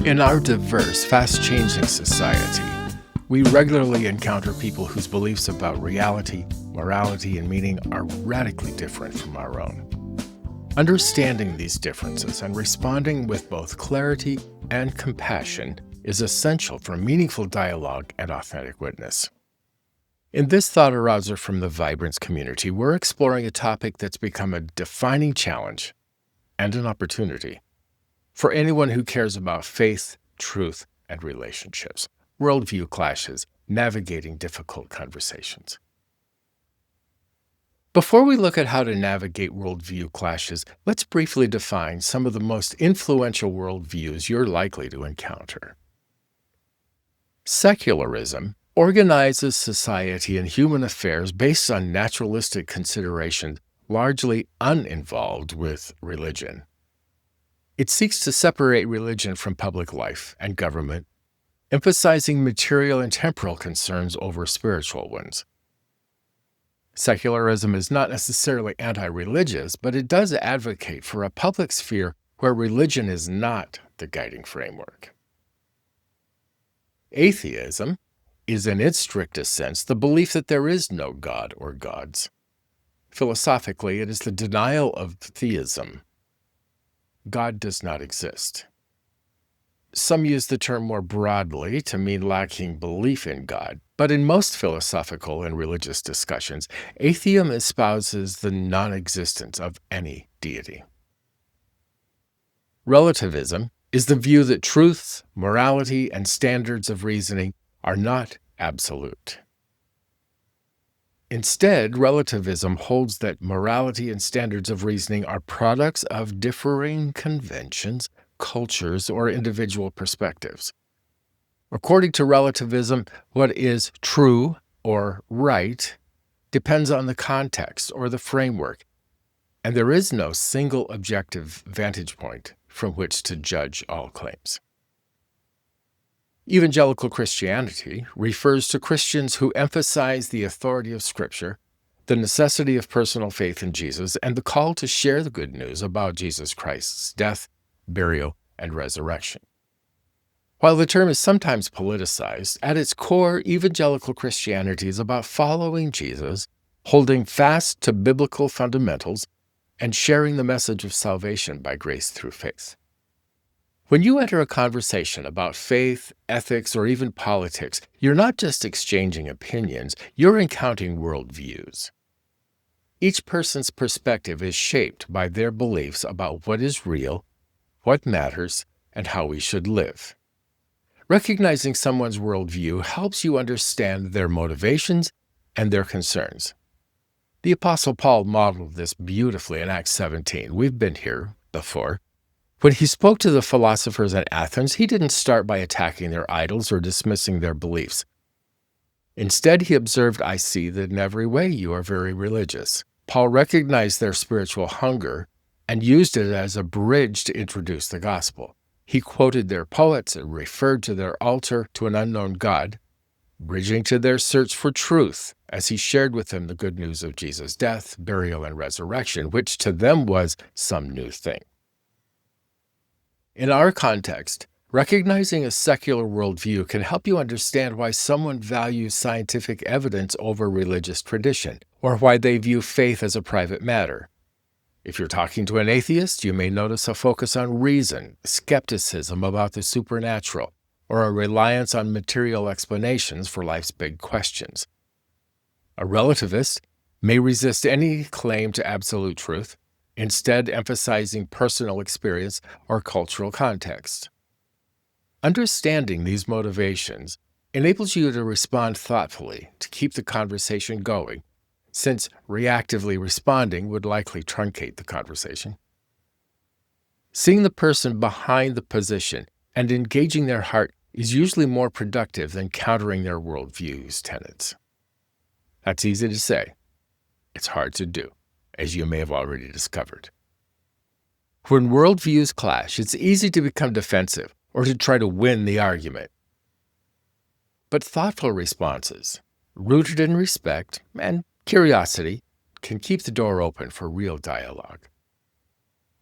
In our diverse, fast-changing society, we regularly encounter people whose beliefs about reality, morality, and meaning are radically different from our own. Understanding these differences and responding with both clarity and compassion is essential for meaningful dialogue and authentic witness. In this thought arouser from the Vibrance Community, we're exploring a topic that's become a defining challenge and an opportunity for anyone who cares about faith, truth, and relationships, worldview clashes, navigating difficult conversations. Before we look at how to navigate worldview clashes, let's briefly define some of the most influential worldviews you're likely to encounter. Secularism organizes society and human affairs based on naturalistic considerations, largely uninvolved with religion. It seeks to separate religion from public life and government, emphasizing material and temporal concerns over spiritual ones. Secularism is not necessarily anti-religious, but it does advocate for a public sphere where religion is not the guiding framework. Atheism is, in its strictest sense, the belief that there is no God or gods. Philosophically, it is the denial of theism. God does not exist. Some use the term more broadly to mean lacking belief in God, but in most philosophical and religious discussions, atheism espouses the non-existence of any deity. Relativism is the view that truth, morality, and standards of reasoning are not absolute. Instead, relativism holds that morality and standards of reasoning are products of differing conventions, cultures, or individual perspectives. According to relativism, what is true or right depends on the context or the framework, and there is no single objective vantage point from which to judge all claims. Evangelical Christianity refers to Christians who emphasize the authority of Scripture, the necessity of personal faith in Jesus, and the call to share the good news about Jesus Christ's death, burial, and resurrection. While the term is sometimes politicized, at its core, evangelical Christianity is about following Jesus, holding fast to biblical fundamentals, and sharing the message of salvation by grace through faith. When you enter a conversation about faith, ethics, or even politics, you're not just exchanging opinions, you're encountering worldviews. Each person's perspective is shaped by their beliefs about what is real, what matters, and how we should live. Recognizing someone's worldview helps you understand their motivations and their concerns. The Apostle Paul modeled this beautifully in Acts 17. We've been here before. When he spoke to the philosophers in Athens, he didn't start by attacking their idols or dismissing their beliefs. Instead, he observed, "I see that in every way you are very religious." Paul recognized their spiritual hunger and used it as a bridge to introduce the gospel. He quoted their poets and referred to their altar to an unknown God, bridging to their search for truth as he shared with them the good news of Jesus' death, burial, and resurrection, which to them was some new thing. In our context, recognizing a secular worldview can help you understand why someone values scientific evidence over religious tradition, or why they view faith as a private matter. If you're talking to an atheist, you may notice a focus on reason, skepticism about the supernatural, or a reliance on material explanations for life's big questions. A relativist may resist any claim to absolute truth, instead emphasizing personal experience or cultural context. Understanding these motivations enables you to respond thoughtfully to keep the conversation going, since reactively responding would likely truncate the conversation. Seeing the person behind the position and engaging their heart is usually more productive than countering their worldview's tenets. That's easy to say. It's hard to do, as you may have already discovered. When worldviews clash, it's easy to become defensive or to try to win the argument. But thoughtful responses, rooted in respect and curiosity, can keep the door open for real dialogue.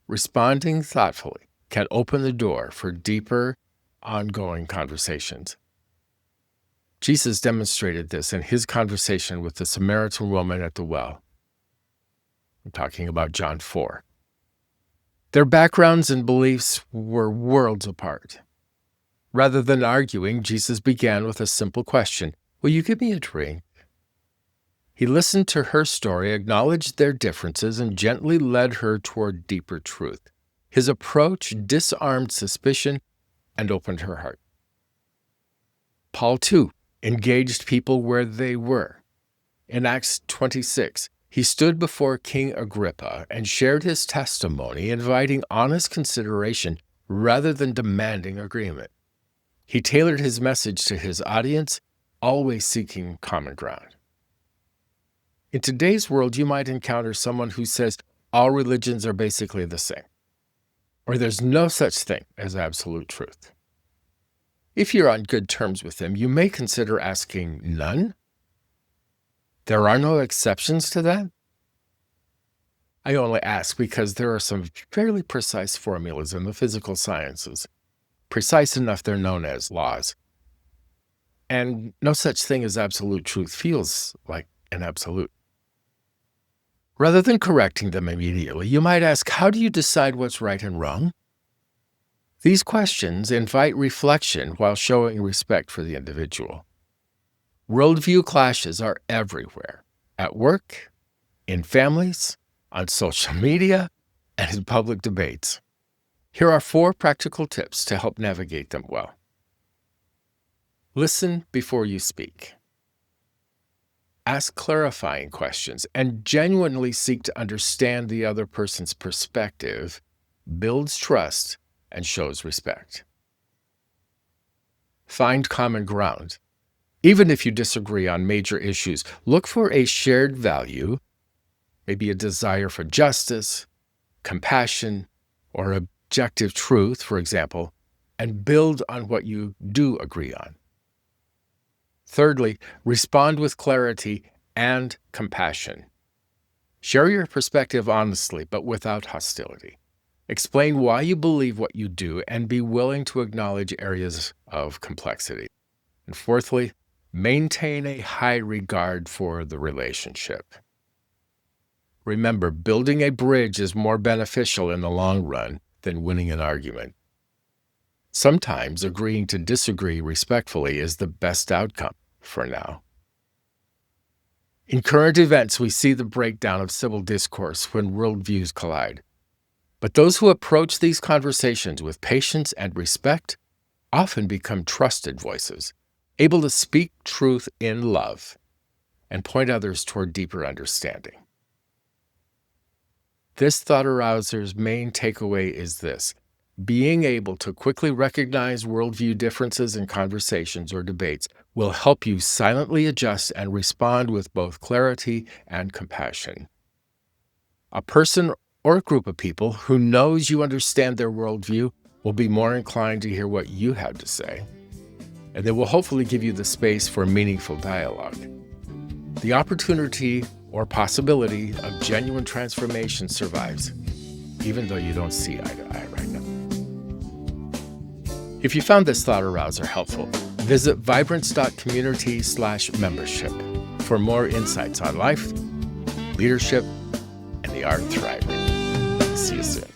Responding thoughtfully can open the door for deeper ongoing conversations. Jesus demonstrated this in his conversation with the Samaritan woman at the well. I'm talking about John 4. Their backgrounds and beliefs were worlds apart. Rather than arguing, Jesus began with a simple question: "Will you give me a drink?" He listened to her story, acknowledged their differences, and gently led her toward deeper truth. His approach disarmed suspicion and opened her heart. Paul, too, engaged people where they were. In Acts 26, he stood before King Agrippa and shared his testimony, inviting honest consideration rather than demanding agreement. He tailored his message to his audience, always seeking common ground. In today's world, you might encounter someone who says all religions are basically the same, or there's no such thing as absolute truth. If you're on good terms with them, you may consider asking, none? There are no exceptions to that? I only ask because there are some fairly precise formulas in the physical sciences, precise enough they're known as laws. And no such thing as absolute truth feels like an absolute. Rather than correcting them immediately, you might ask, how do you decide what's right and wrong? These questions invite reflection while showing respect for the individual. Worldview clashes are everywhere, at work, in families, on social media, and in public debates. Here are 4 practical tips to help navigate them well. Listen before you speak. Ask clarifying questions and genuinely seek to understand the other person's perspective, builds trust, and shows respect. Find common ground. Even if you disagree on major issues, look for a shared value, maybe a desire for justice, compassion, or objective truth, for example, and build on what you do agree on. Thirdly, respond with clarity and compassion. Share your perspective honestly, but without hostility. Explain why you believe what you do and be willing to acknowledge areas of complexity. And fourthly, maintain a high regard for the relationship. Remember, building a bridge is more beneficial in the long run than winning an argument. Sometimes agreeing to disagree respectfully is the best outcome for now. In current events, we see the breakdown of civil discourse when worldviews collide. But those who approach these conversations with patience and respect often become trusted voices, able to speak truth in love and point others toward deeper understanding. This thought arouser's main takeaway is this: being able to quickly recognize worldview differences in conversations or debates will help you silently adjust and respond with both clarity and compassion. A person or a group of people who knows you understand their worldview will be more inclined to hear what you have to say, and they will hopefully give you the space for meaningful dialogue. The opportunity or possibility of genuine transformation survives, even though you don't see eye to eye right now. If you found this thought arouser helpful, visit vibrance.community/membership for more insights on life, leadership, and the art of thriving. See you soon.